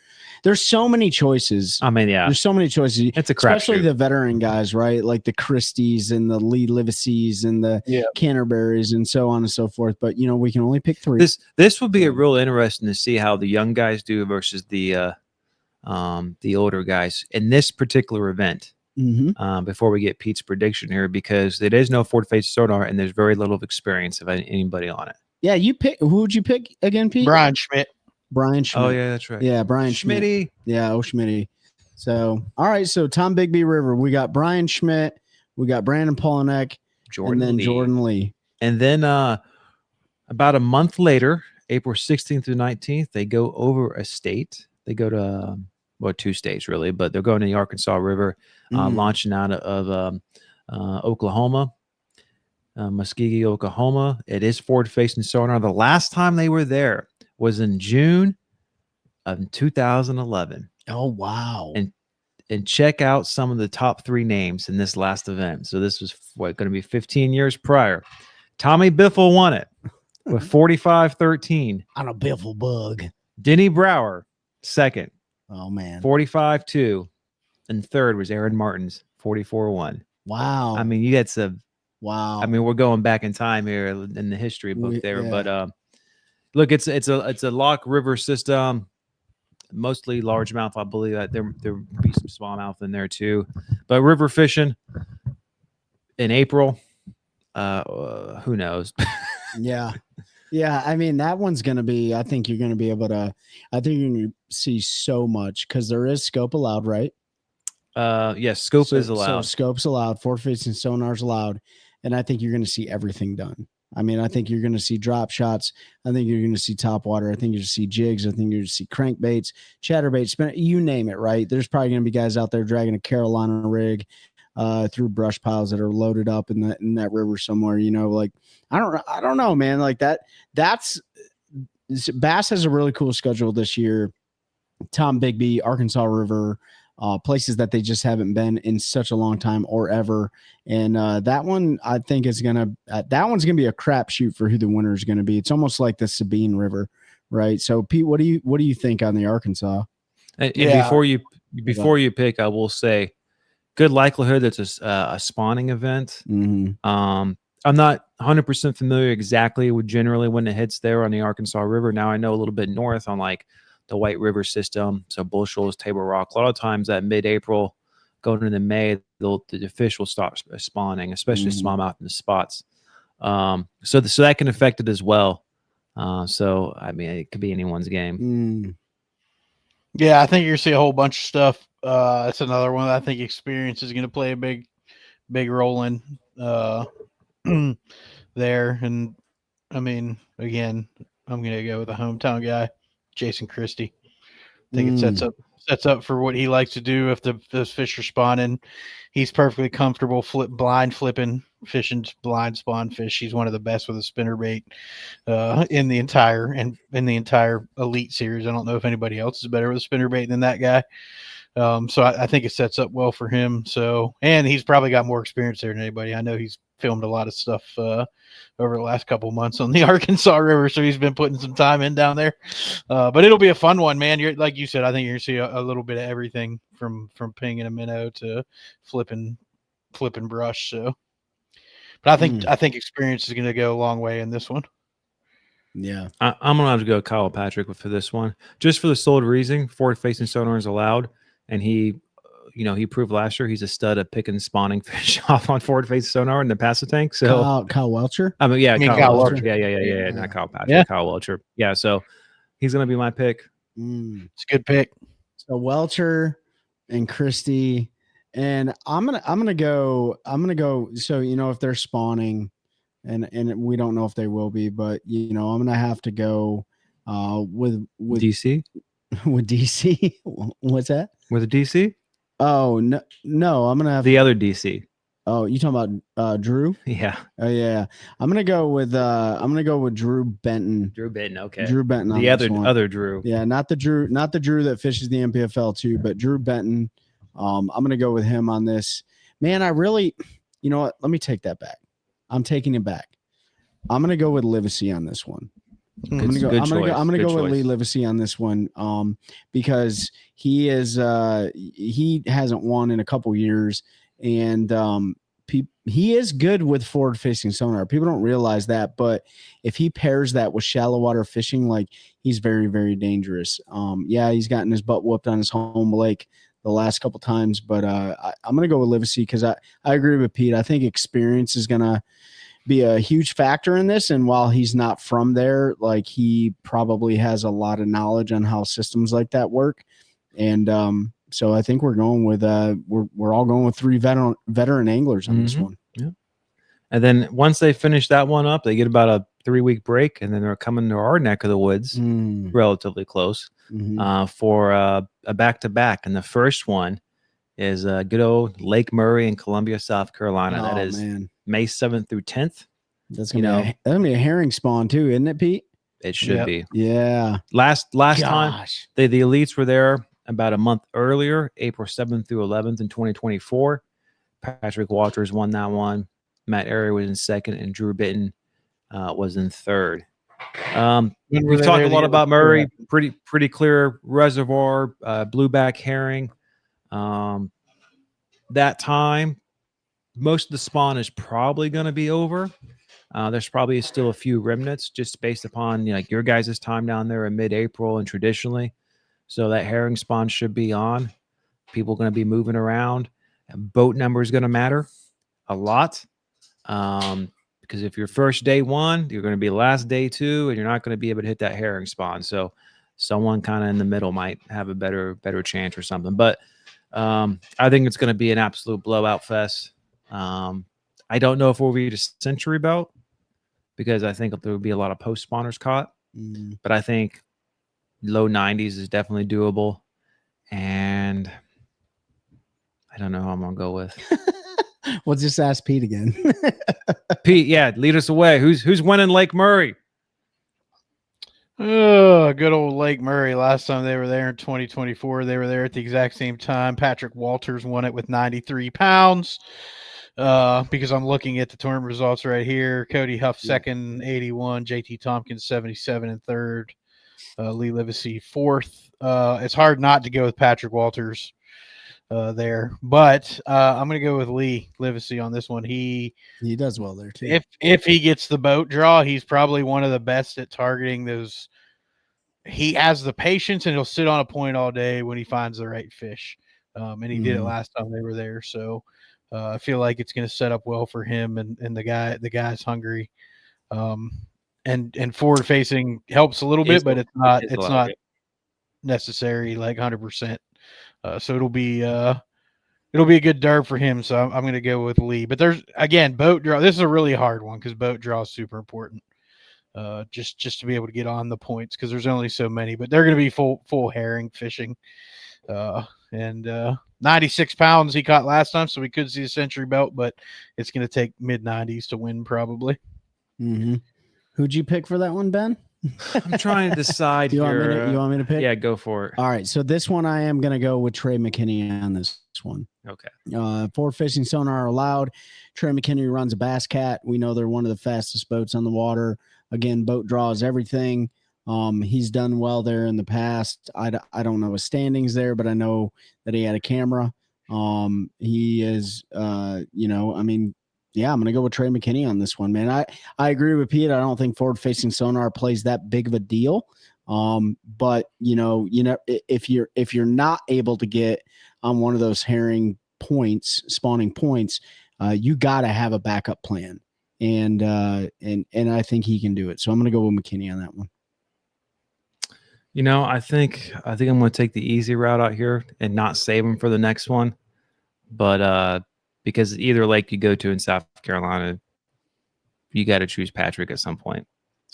There's so many choices. I mean, yeah. There's so many choices. It's a crap especially shoot. The veteran guys, right? Like the Christies and the Lee Livisees and the Canterburys and so on and so forth. But, we can only pick 3. This would be a real interesting to see how the young guys do versus the older guys in this particular event. before we get Pete's prediction here, because it is no forward-facing sonar and there's very little of experience of anybody on it. Yeah, you pick. Who would you pick again, Pete? Brian Schmidt. Brian Schmidt. Oh yeah, that's right. Yeah, Brian Schmidt. Schmitty. Yeah, Schmitty. So, all right. So Tombigbee River, we got Brian Schmidt, we got Brandon Polinick, Jordan Lee. And then about a month later, April 16th through 19th, they go over a state. They go to, well, 2 states really, but they're going to the Arkansas River, launching out of Oklahoma, Muskogee, Oklahoma. It is forward-facing sonar. The last time they were there was in June of 2011. Oh, wow. And check out some of the top 3 names in this last event. So this was going to be 15 years prior. Tommy Biffle won it with 45-13. On a Biffle bug. Denny Brower, second. Oh, man. 45-2. And third was Aaron Martins, 44-1. Wow. I mean, you get some. Wow. I mean, we're going back in time here in the history book there. Yeah. But look, it's a lock river system. Mostly largemouth, I believe. That there be some smallmouth in there too, but river fishing in April, who knows? Yeah. I mean, that one's gonna be. I think you're gonna be able to. I think you're gonna see so much because there is scope allowed, right? Yes, scope is allowed. So scope's allowed. Forward-facing sonar's allowed, and I think you're gonna see everything done. I mean, I think you're going to see drop shots. I think you're going to see top water. I think you're going to see jigs. I think you're going to see crankbaits, chatterbaits, you name it, right? There's probably going to be guys out there dragging a Carolina rig through brush piles that are loaded up in that river somewhere. You know, like I don't know, man. Like that's Bass has a really cool schedule this year. Tombigbee, Arkansas River. Places that they just haven't been in such a long time or ever. And that one, I think is going to, that one's going to be a crapshoot for who the winner is going to be. It's almost like the Sabine River, right? So Pete, what do you think on the Arkansas? And before you pick, I will say good likelihood that it's a spawning event. I'm not 100% familiar exactly with generally when it hits there on the Arkansas River. Now I know a little bit north on like the White River system, so Bull Shoals, Table Rock. A lot of times at mid-April, going into May, the fish will stop spawning, especially smallmouth in the spots. So that can affect it as well. So I mean, it could be anyone's game. Yeah, I think you're gonna see a whole bunch of stuff. That's another one that I think experience is going to play a big role in there. And I mean, again, I'm going to go with a hometown guy, Jason Christie. I think it sets up for what he likes to do. If those fish are spawning, he's perfectly comfortable blind flipping, fishing blind spawn fish. He's one of the best with a spinnerbait in the entire elite series. I don't know if anybody else is better with a spinnerbait than that guy. So I think it sets up well for him. So, and he's probably got more experience there than anybody. I know he's filmed a lot of stuff over the last couple months on the Arkansas River, so he's been putting some time in down there. But it'll be a fun one, man. You're like you said, I think you're gonna see a little bit of everything from pinging a minnow to flipping brush. So, but I think experience is gonna go a long way in this one. Yeah, I'm gonna have to go Kyle Patrick for this one, just for the sole reason forward-facing sonar is allowed, and he proved last year he's a stud at picking spawning fish off on forward-facing sonar in the Passive tank. So Kyle Welcher. I mean, yeah, Kyle Welcher. Yeah, not Kyle Patrick. Yeah. Kyle Welcher. Yeah, so he's gonna be my pick. It's a good pick. So Welcher and Christie, and I'm gonna go. So if they're spawning. And we don't know if they will be, but I'm gonna have to go with DC. With DC. What's that? With a DC? Oh no, I'm gonna have the other DC. Oh, you talking about Drew? Yeah. Oh yeah. I'm gonna go with Drew Benton. Drew Benton, okay. Drew Benton. The other Drew. Yeah, not the Drew that fishes the MPFL too, but Drew Benton. I'm gonna go with him on this. Man, I really, you know what? Let me take that back. I'm taking it back. I'm gonna go with Livesey on this one. I'm gonna go with Lee Livesey on this one. Because he hasn't won in a couple years, and he is good with forward-facing sonar. People don't realize that, but if he pairs that with shallow water fishing, like he's very, very dangerous. Yeah, he's gotten his butt whooped on his home lake the last couple times, but I'm going to go with Livesey because I agree with Pete. I think experience is going to be a huge factor in this. And while he's not from there, like he probably has a lot of knowledge on how systems like that work. And so I think we're going with we're all going with 3 veteran anglers on this one. Yeah. And then once they finish that one up, they get about a 3-week break, and then they're coming to our neck of the woods, relatively close, for a back-to-back. And the first one is good old Lake Murray in Columbia, South Carolina. That is May 7th through 10th. That's gonna be a herring spawn too, isn't it, Pete? It should be. Yeah. Last time the elites were there about a month earlier, April 7th through 11th in 2024. Patrick Walters won that one. Matt Arey was in second, and Drew Bitton was in third. We've talked a lot about Murray. Pretty clear reservoir, blueback herring. That time, most of the spawn is probably going to be over. There's probably still a few remnants, just based upon like your guys' time down there in mid-April and traditionally. So that herring spawn should be on. People going to be moving around. And boat number is going to matter a lot. Because if you're first day 1, you're going to be last day 2, and you're not going to be able to hit that herring spawn. So someone kind of in the middle might have a better chance or something. But I think it's going to be an absolute blowout fest. I don't know if we'll reach a century belt because I think there will be a lot of post spawners caught. But I think low 90s is definitely doable. And I don't know how I'm going to go with. We'll just ask Pete again. Pete, lead us away. Who's winning Lake Murray? Oh, good old Lake Murray. Last time they were there in 2024, they were there at the exact same time. Patrick Walters won it with 93 pounds. Because I'm looking at the tournament results right here. Cody Huff second, 81. JT Tompkins 77 and third. Lee Livesey fourth. It's hard not to go with Patrick Walters there, but I'm going to go with Lee Livesey on this one. He does well there too. If he gets the boat draw, he's probably one of the best at targeting those. He has the patience, and he'll sit on a point all day when he finds the right fish. And he did it last time they were there. So I feel like it's going to set up well for him, and the guy's hungry. And forward facing helps a little bit, but it's not necessary like 100%. So it'll be a good derb for him. So I'm going to go with Lee. But there's again boat draw. This is a really hard one because boat draw is super important. Just to be able to get on the points because there's only so many. But they're going to be full herring fishing. And 96 pounds he caught last time, so we could see a century belt, but it's going to take mid-90s to win probably. Who'd you pick for that one, Ben? I'm trying to decide you here. Want me to pick? Yeah, go for it. All right, so this one I am going to go with Trey McKinney on this one. Okay. Forward-facing sonar allowed. Trey McKinney runs a Bass Cat. We know they're one of the fastest boats on the water. Again, boat draws everything. He's done well there in the past. I don't know his standings there, but I know that he had a camera. He is, I'm going to go with Trey McKinney on this one, man. I agree with Pete. I don't think forward-facing sonar plays that big of a deal. But if you're not able to get on one of those herring points, spawning points, you got to have a backup plan. And I think he can do it. So I'm going to go with McKinney on that one. I think I'm going to take the easy route out here and not save him for the next one. But because either lake you go to in South Carolina, you got to choose Patrick at some point.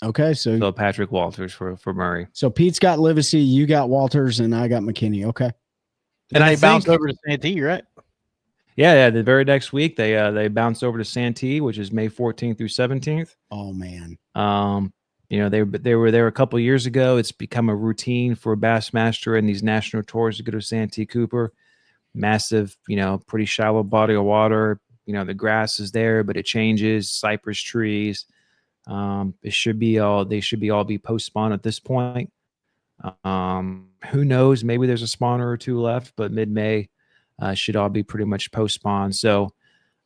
Okay, so Patrick Walters for Murray. So Pete's got Livesey, you got Walters, and I got McKinney. Okay. And I bounced over to Santee, right? Yeah. The very next week they bounced over to Santee, which is May 14th through 17th. Oh man. They were there a couple years ago. It's become a routine for Bassmaster and these national tours to go to Santee Cooper. Massive, pretty shallow body of water. The grass is there, but it changes. Cypress trees. They should all be post spawn at this point. Who knows? Maybe there's a spawner or two left, but mid-May should all be pretty much post spawn. So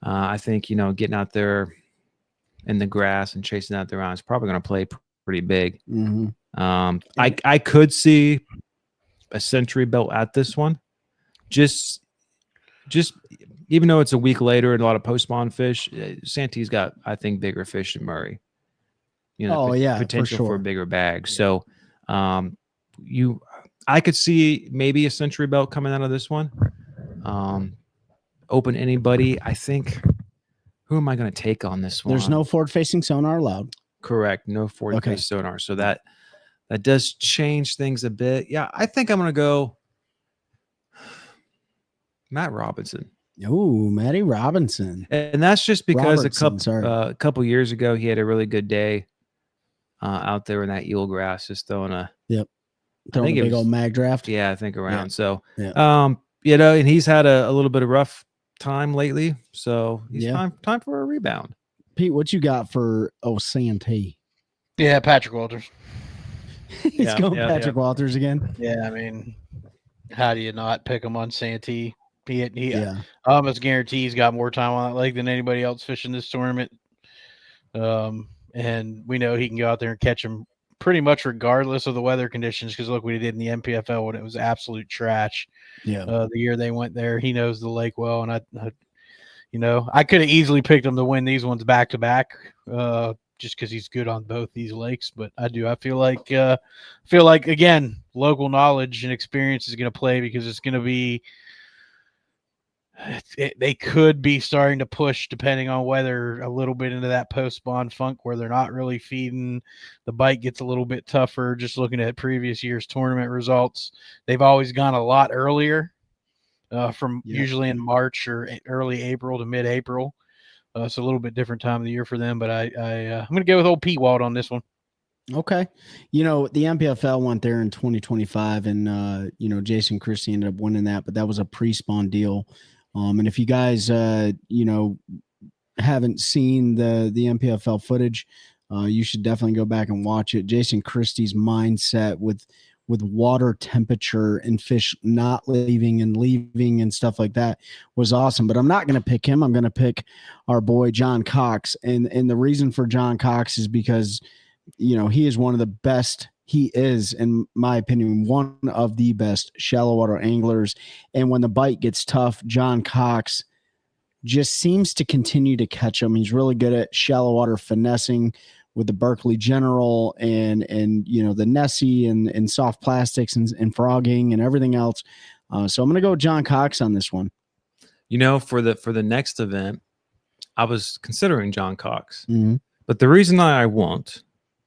I think getting out there in the grass and chasing out there on is probably going to play pretty big. I could see a century belt at this one, just even though it's a week later and a lot of post spawn fish, Santee's got, I think, bigger fish than Murray. You know, potential for a bigger bag. So, I could see maybe a century belt coming out of this one. Open anybody. I think. Who am I going to take on this one? There's no forward-facing sonar allowed. Correct. No forward-facing sonar. So that does change things a bit. Yeah, I think I'm going to go Matt Robinson. Ooh, Matty Robinson. And that's just because a couple years ago he had a really good day out there in that eelgrass, just throwing a big old mag draft. Yeah, I think around. Yeah. So Yeah. you know, and he's had a little bit of rough time lately. So he's time for a rebound. Pete, what you got for Santee? Yeah, Patrick Walters. He's going Patrick Walters again. Yeah, I mean, how do you not pick him on Santee? He I almost guarantee he's got more time on that lake than anybody else fishing this tournament. And we know he can go out there and catch him pretty much regardless of the weather conditions, because look what he did in the MPFL when it was absolute trash. Yeah. The year they went there, he knows the lake well, and I could have easily picked him to win these ones back to back, just because he's good on both these lakes. But I feel like again, local knowledge and experience is going to play, because it's going to be. They could be starting to push, depending on weather, a little bit into that post-spawn funk where they're not really feeding. The bite gets a little bit tougher. Just looking at previous year's tournament results, they've always gone a lot earlier, usually in March or early April to mid-April. It's a little bit different time of the year for them, but I'm going to go with old Pete Wald on this one. Okay. You know, the MPFL went there in 2025, and, Jason Christie ended up winning that, but that was a pre-spawn deal. And if you guys, haven't seen the MPFL footage, you should definitely go back and watch it. Jason Christie's mindset with water temperature and fish not leaving and stuff like that was awesome. But I'm not going to pick him. I'm going to pick our boy John Cox. And the reason for John Cox is because, he is one of the best. He is, in my opinion, one of the best shallow water anglers. And when the bite gets tough, John Cox just seems to continue to catch them. He's really good at shallow water finessing with the Berkeley General and the Nessie and soft plastics and frogging and everything else. So I'm going to go with John Cox on this one. For the next event, I was considering John Cox, mm-hmm. but the reason I won't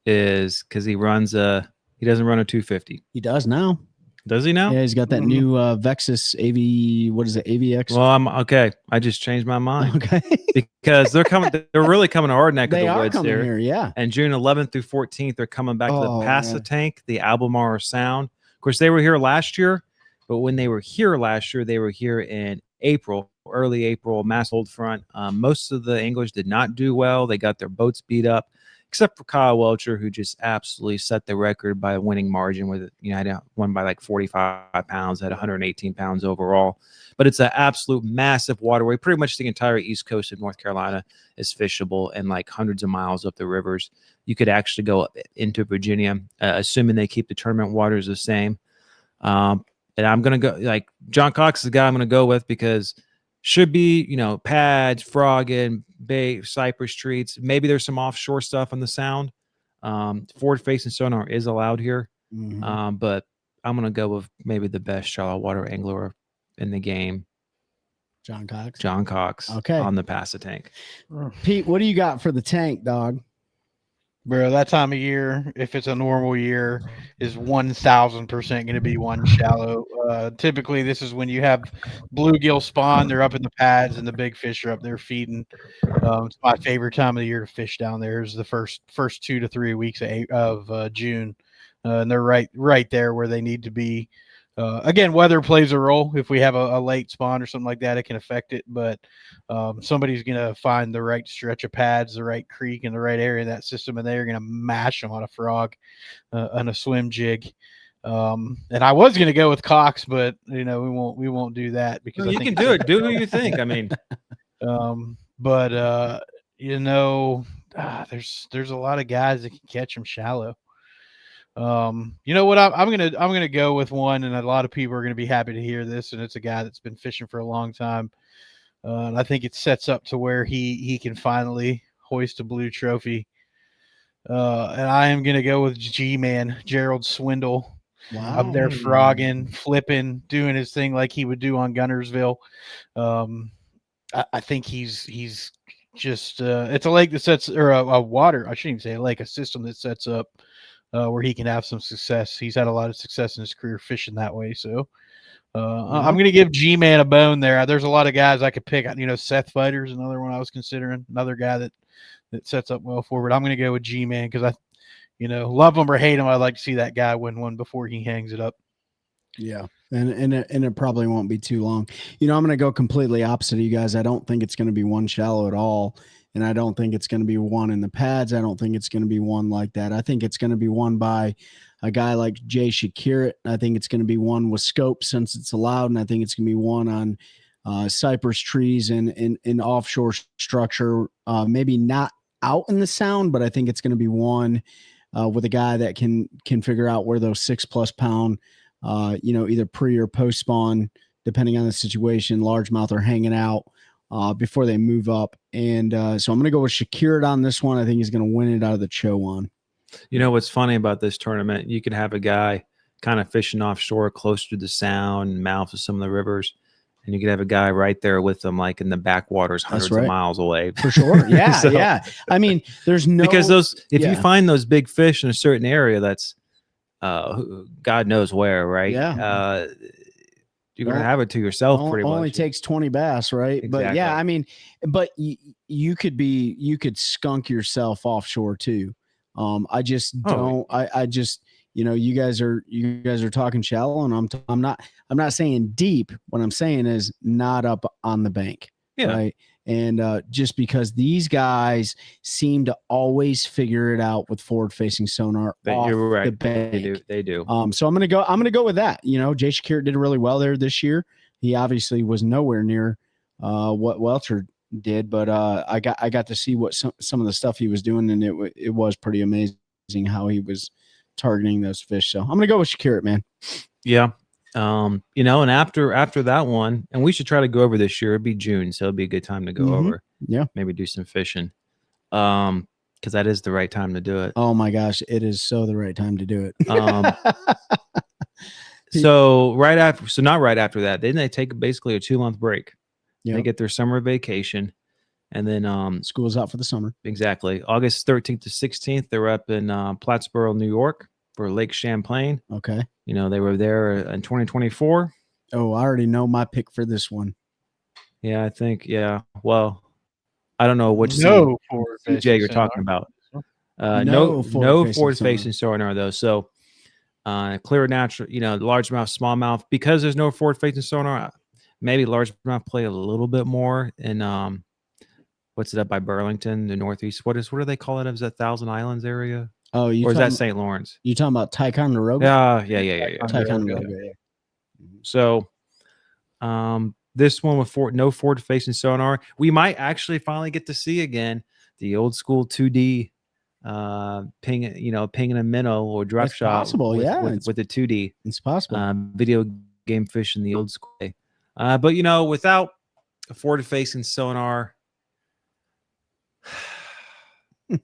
is because he doesn't run a 250. He does now. Does he now? Yeah, he's got that new Vexus AV. What is it? AVX. Well, I'm okay. I just changed my mind. Okay, because they're coming. They're really coming to our neck of the woods here. Yeah. And June 11th through 14th, they're coming back to the Passatank, the Albemarle Sound. Of course, they were here last year, but when they were here last year, they were here in April, early April, mass hold front. Most of the anglers did not do well. They got their boats beat up, except for Kyle Welcher, who just absolutely set the record by a winning margin with, I won by like 45 pounds, had 118 pounds overall. But it's an absolute massive waterway. Pretty much the entire east coast of North Carolina is fishable, and like hundreds of miles up the rivers. You could actually go up into Virginia, assuming they keep the tournament waters the same. And I'm going to go, like, John Cox is the guy I'm going to go with, because should be, pads, frogging, bait, cypress treats. Maybe there's some offshore stuff on the Sound. Forward-facing sonar is allowed here. Mm-hmm. But I'm going to go with maybe the best shallow water angler in the game. John Cox. Okay. On the Passatank. Pete, what do you got for the tank, dog? Bro, that time of year, if it's a normal year, is 1,000% going to be one shallow. Typically, this is when you have bluegill spawn. They're up in the pads, and the big fish are up there feeding. It's my favorite time of the year to fish down there. Is the first 2 to 3 weeks of June, and they're right there where they need to be. Again, weather plays a role. If we have a late spawn or something like that, it can affect it. But somebody's going to find the right stretch of pads, the right creek, and the right area in that system, and they're going to mash them on a frog, on a swim jig. And I was going to go with Cox, but we won't do that, because you can do it. Do who you think. I mean, there's a lot of guys that can catch them shallow. You know what? I'm gonna go with one, and a lot of people are gonna be happy to hear this. And it's a guy that's been fishing for a long time, and I think it sets up to where he can finally hoist a blue trophy. And I am gonna go with G-Man Gerald Swindle. Up there frogging, flipping, doing his thing like he would do on Guntersville. I think he's just it's a lake that sets, or a water, I shouldn't even say a lake, a system that sets up where he can have some success. He's had a lot of success in his career fishing that way. So I'm going to give G-Man a bone there. There's a lot of guys I could pick. You know, Seth Feider is another one I was considering, another guy that sets up well forward. I'm going to go with G-Man because love him or hate him, I'd like to see that guy win one before he hangs it up. Yeah. And it probably won't be too long. I'm going to go completely opposite of you guys. I don't think it's going to be one shallow at all. And I don't think it's going to be one in the pads. I don't think it's going to be one like that. I think it's going to be won by a guy like Jay Shakir. I think it's going to be one with scope since it's allowed. And I think it's going to be one on cypress trees and in offshore structure. Maybe not out in the sound, but I think it's going to be one with a guy that can figure out where those 6+ pound, either pre or post spawn, depending on the situation, largemouth are hanging out before they move up. And so I'm going to go with Shakir on this one. I think he's going to win it out of the Chowan. You know what's funny about this tournament? You could have a guy kind of fishing offshore, close to the sound and mouths of some of the rivers, and you could have a guy right there with them, like in the backwaters, hundreds of miles away. For sure. Yeah, so, yeah. I mean, there's no, because if you find those big fish in a certain area, that's God knows where, right? Yeah. You're going to have it to yourself pretty much. Only takes 20 bass, right? Exactly. But yeah, I mean, but you could skunk yourself offshore too. I just don't. I just, you guys are talking shallow, and I'm not saying deep. What I'm saying is not up on the bank, right? And just because these guys seem to always figure it out with forward-facing sonar, you're right. The bank. They do. So I'm gonna go with that. Jay Shakir did really well there this year. He obviously was nowhere near what Welcher did, but I got to see what some of the stuff he was doing, and it was pretty amazing how he was targeting those fish. So I'm gonna go with Shakir, man. Yeah. And after that one, and we should try to go over this year. It'd be June, so it'd be a good time to go over. Yeah, maybe do some fishing. Because that is the right time to do it. Oh my gosh, it is so the right time to do it. So not right after that. Then they take basically a 2-month break. They get their summer vacation, and then school's out for the summer. Exactly. August 13th to 16th, they're up in Plattsboro, New York for Lake Champlain. Okay. They were there in 2024. Oh, I already know my pick for this one. Yeah, I think. Yeah. Well, I don't know which CJ you're talking about. No forward-facing sonar though. So clear natural, largemouth, smallmouth, because there's no forward-facing sonar. Maybe largemouth play a little bit more in what's it up by Burlington, the Northeast? What do they call it? Is that Thousand Islands area? Oh, or is that St. Lawrence? You talking about Ticonderoga? Yeah. Ticonderoga. Yeah. So, this one with no forward-facing sonar, we might actually finally get to see again the old school 2D pinging a minnow or drop shot. Possible, with the 2D. It's possible. Video game fishing the old school way. But without a forward-facing sonar. Why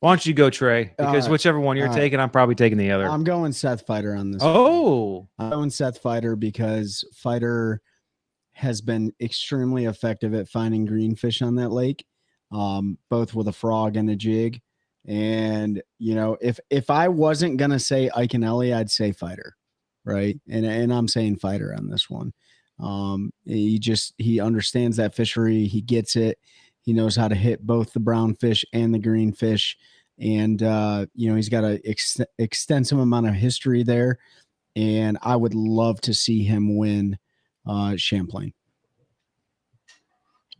don't you go, Trey? Because whichever one you're taking, I'm probably taking the other. I'm going Seth Feider on this. Oh, I'm going Seth Feider because Feider has been extremely effective at finding greenfish on that lake, both with a frog and a jig. And if I wasn't gonna say Ike and Ellie, I'd say Feider, right? And I'm saying Feider on this one. He understands that fishery. He gets it. He knows how to hit both the brown fish and the green fish. And, he's got an extensive amount of history there. And I would love to see him win Champlain.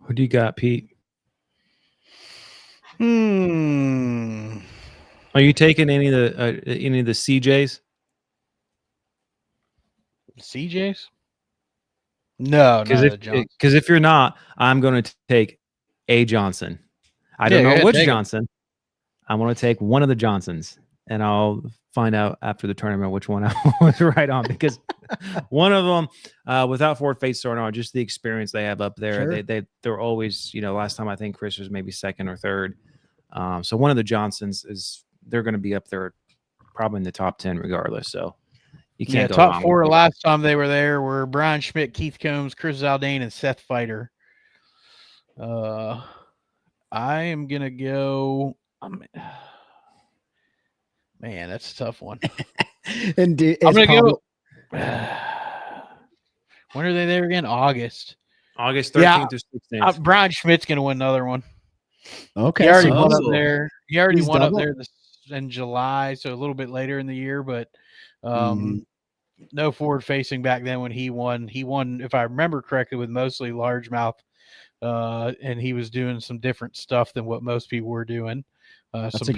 Who do you got, Pete? Are you taking any of the CJs? CJs? No, because if you're not, I'm going to take A. Johnson. I don't know which Johnson. I want to take one of the Johnsons, and I'll find out after the tournament which one I was right on, because one of them, without forward-facing sonar, just the experience they have up there, Sure. they're always, last time I think Chris was maybe second or third. So one of the Johnsons they're going to be up there probably in the top 10 regardless. So you can't go top wrong 4 with it. last time they were there were Brian Schmidt, Keith Combs, Chris Zaldane, and Seth Feider. I am gonna go. Man, that's a tough one. And I'm gonna go. When are they there again? August 13th to 16th. Brian Schmidt's gonna win another one. Okay. He already won up there. He already He's won up double? there in July, so a little bit later in the year. But no forward facing back then when he won. He won, if I remember correctly, with mostly largemouth, and he was doing some different stuff than what most people were doing. Some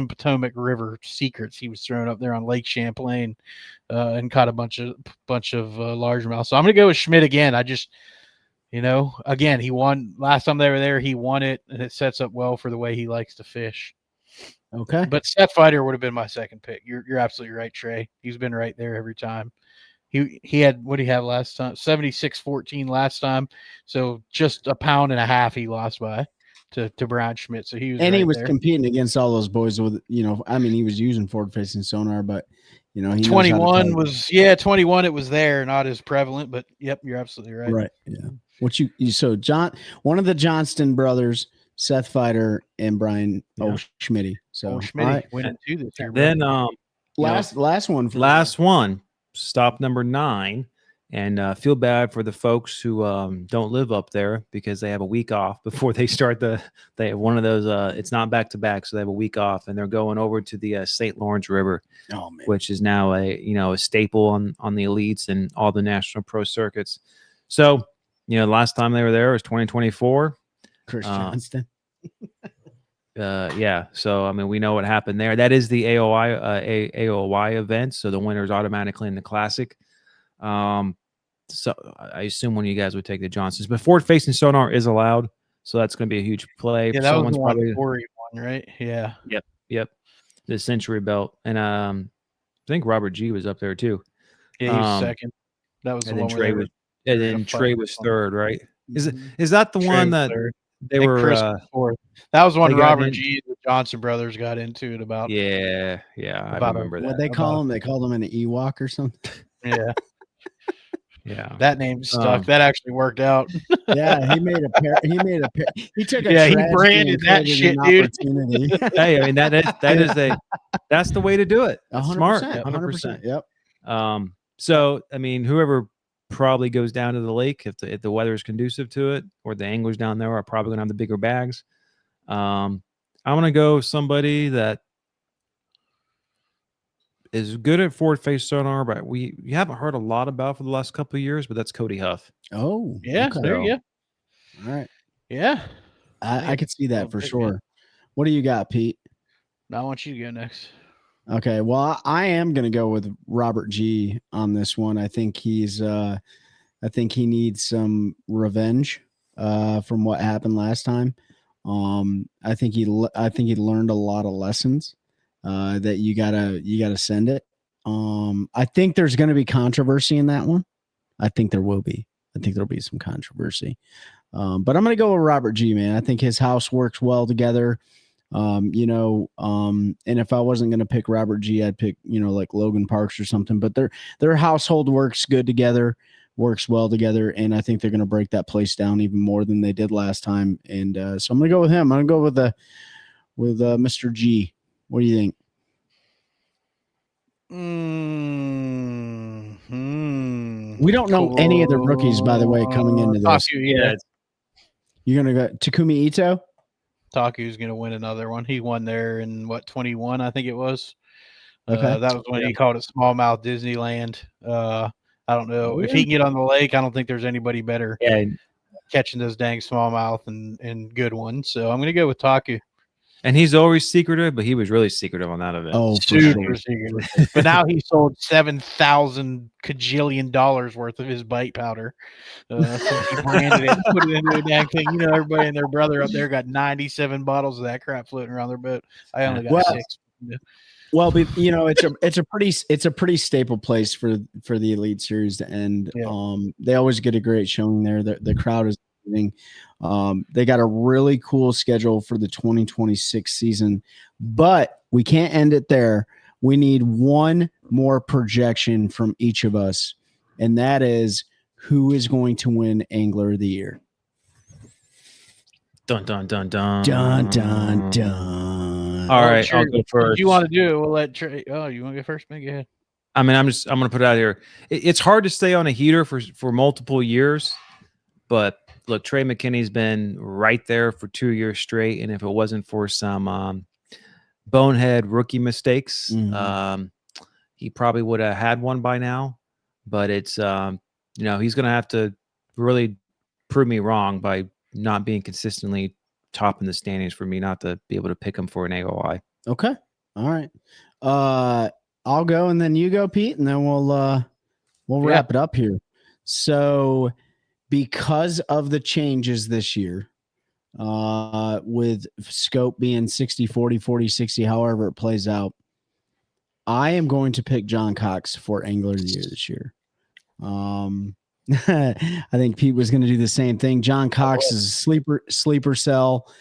Potomac River secrets he was throwing up there on Lake Champlain, and caught a bunch of largemouth. So I'm gonna go with Schmidt again. I just, again, he won last time they were there. He won it, and it sets up well for the way he likes to fish. Okay. But Seth Feider would have been my second pick. You're absolutely right, Trey. He's been right there every time. He had, what did he have last time? 76-14 last time. So just a pound and a half he lost by to Brian Schmidt. So he was and right he was there. competing against all those boys with, I mean, he was using forward-facing sonar, but he 21 was 21. It was there, not as prevalent, but yep, you're absolutely right. Right. Yeah. So John, one of the Johnston brothers, Seth Feider and Brian Schmitty. So Schmitty winning too this year. Then last one. Last one, stop number 9. And feel bad for the folks who don't live up there because they have a week off before they start they have one of those, it's not back to back. So they have a week off and they're going over to the St. Lawrence River, which is now a staple on the elites and all the national pro circuits. So, last time they were there was 2024. Chris Johnston. Yeah. So, I mean, we know what happened there. That is the AOY event. So the winner is automatically in the classic. So I assume one of you guys would take the Johnsons, but forward-facing sonar is allowed, so that's going to be a huge play. Yeah, that was the one Corey won, right? Yeah. Yep. The Century Belt, and I think Robert G was up there too. Yeah, he was second. That was the one. Trey was third, right? Is that the one that they were? Fourth. That was one Robert G. The Johnson brothers got into it about. Yeah. I remember that. What they call him? They called him an Ewok or something. Yeah. Yeah, that name stuck. That actually worked out. Yeah, he made a pair. He took a he branded that shit, dude. Hey, I mean that's the way to do it. 100%, Smart, 100%. Yep. So I mean, whoever probably goes down to the lake if the weather is conducive to it, or the anglers down there are probably gonna have the bigger bags. I'm gonna go somebody that is good at forward-facing sonar, but you haven't heard a lot about for the last couple of years, but that's Cody Huff. Oh, yeah, okay. There you go. All right. Yeah. I could see that for sure. What do you got, Pete? I want you to go next. Okay. Well, I am going to go with Robert G on this one. I think he needs some revenge from what happened last time. I think he learned a lot of lessons. That you gotta send it. I think there's going to be controversy in that one. I think there will be. I think there'll be some controversy. But I'm going to go with Robert G, man. I think his house works well together. And if I wasn't going to pick Robert G, I'd pick, like Logan Parks or something, but their household works good together, works well together. And I think they're going to break that place down even more than they did last time. And so I'm going to go with him. I'm going to go with Mr. G. What do you think? Mm-hmm. We don't know any of the rookies, by the way, coming into this. Taku, yeah. You're going to go Takumi Ito? Taku's going to win another one. He won there in 21, I think it was. Okay. That was when he called it Smallmouth Disneyland. I don't know. If he can get on the lake, I don't think there's anybody better catching those dang smallmouth and good ones. So I'm going to go with Taku. And he's always secretive, but he was really secretive on that event. Oh, super secretive. But now he sold $7,000 cajillion worth of his bite powder. Since he branded it, put it into a dang thing. Everybody and their brother up there got 97 bottles of that crap floating around their boat. I only got 6. Well, it's a pretty staple place for the Elite Series to end. Yeah. They always get a great showing there. The crowd is amazing. They got a really cool schedule for the 2026 season, but we can't end it there. We need one more projection from each of us, and that is who is going to win Angler of the Year. Dun dun dun dun Dun dun dun. All right, I'll go first. If you want to do it, we'll let Trey. Oh, you want to go first? Make it ahead. I mean, I'm going to put it out here. It's hard to stay on a heater for multiple years, but look, Trey McKinney's been right there for 2 years straight, and if it wasn't for some bonehead rookie mistakes, he probably would have had one by now. But it's he's going to have to really prove me wrong by not being consistently top in the standings for me not to be able to pick him for an AOY. Okay. All right. I'll go and then you go, Pete, and then we'll wrap it up here. So because of the changes this year, with scope being 60, 40, 40, 60, however it plays out, I am going to pick John Cox for Angler of the Year this year. I think Pete was going to do the same thing. John Cox is a sleeper cell.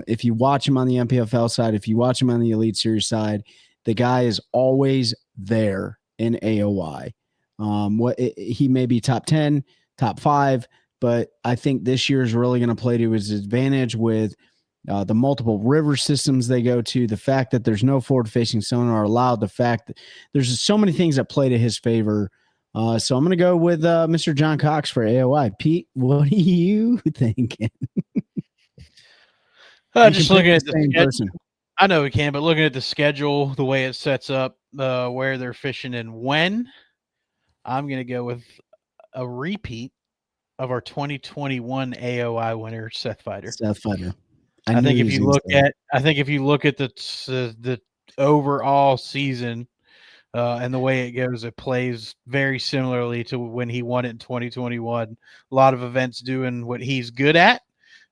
If you watch him on the MPFL side, if you watch him on the Elite Series side, the guy is always there in AOY. He may be top 10, top 5, but I think this year is really going to play to his advantage with the multiple river systems they go to, the fact that there's no forward-facing sonar allowed, the fact that there's so many things that play to his favor. So I'm going to go with Mr. John Cox for AOY. Pete, what are you thinking? Just looking at the schedule. I know we can, but looking at the schedule, the way it sets up, where they're fishing and when, I'm going to go with a repeat of our 2021 AOY winner, Seth Feider. Seth Feider. I think if you look at the overall season, and the way it goes, it plays very similarly to when he won it in 2021. A lot of events doing what he's good at,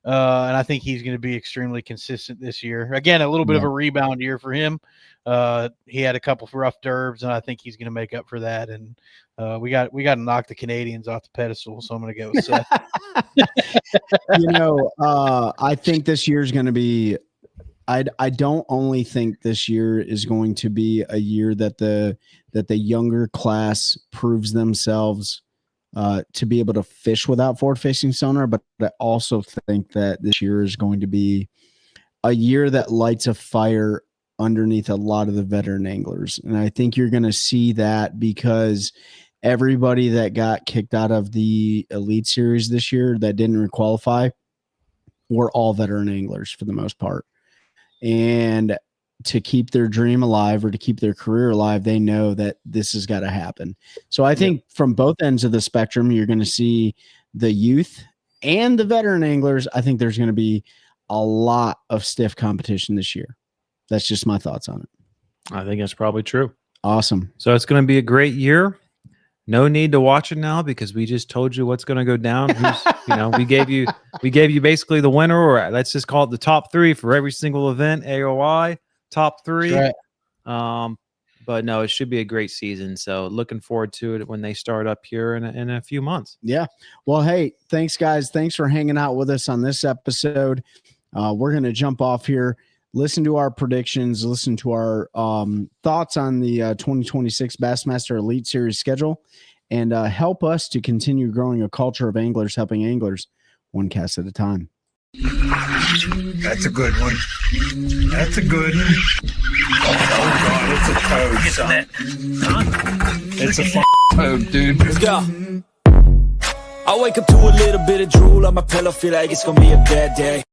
and I think he's going to be extremely consistent this year. Again, a little bit of a rebound year for him. He had a couple of rough derbs, and I think he's going to make up for that. And we got to knock the Canadians off the pedestal, so I'm going to go with Seth. I think this year's going to be. I don't only think this year is going to be a year that the younger class proves themselves to be able to fish without forward-facing sonar, but I also think that this year is going to be a year that lights a fire underneath a lot of the veteran anglers. And I think you're going to see that because everybody that got kicked out of the Elite Series this year that didn't qualify were all veteran anglers for the most part. And to keep their dream alive or to keep their career alive, they know that this has got to happen. So I think from both ends of the spectrum, you're going to see the youth and the veteran anglers. I think there's going to be a lot of stiff competition this year. That's just my thoughts on it. I think that's probably true. Awesome. So it's going to be a great year. No need to watch it now because we just told you what's going to go down. We gave you basically the winner, or let's just call it the top 3 for every single event. AOY top 3. Right. But no, it should be a great season. So looking forward to it when they start up here in a few months. Yeah. Well, hey, thanks guys. Thanks for hanging out with us on this episode. We're going to jump off here. Listen to our predictions, listen to our thoughts on the 2026 Bassmaster Elite Series schedule, and help us to continue growing a culture of anglers helping anglers one cast at a time. That's a good one. That's a good one. Oh, God, it's a toad, son. It's a toad, dude. Let's go. I wake up to a little bit of drool on my pillow, feel like it's gonna be a bad day.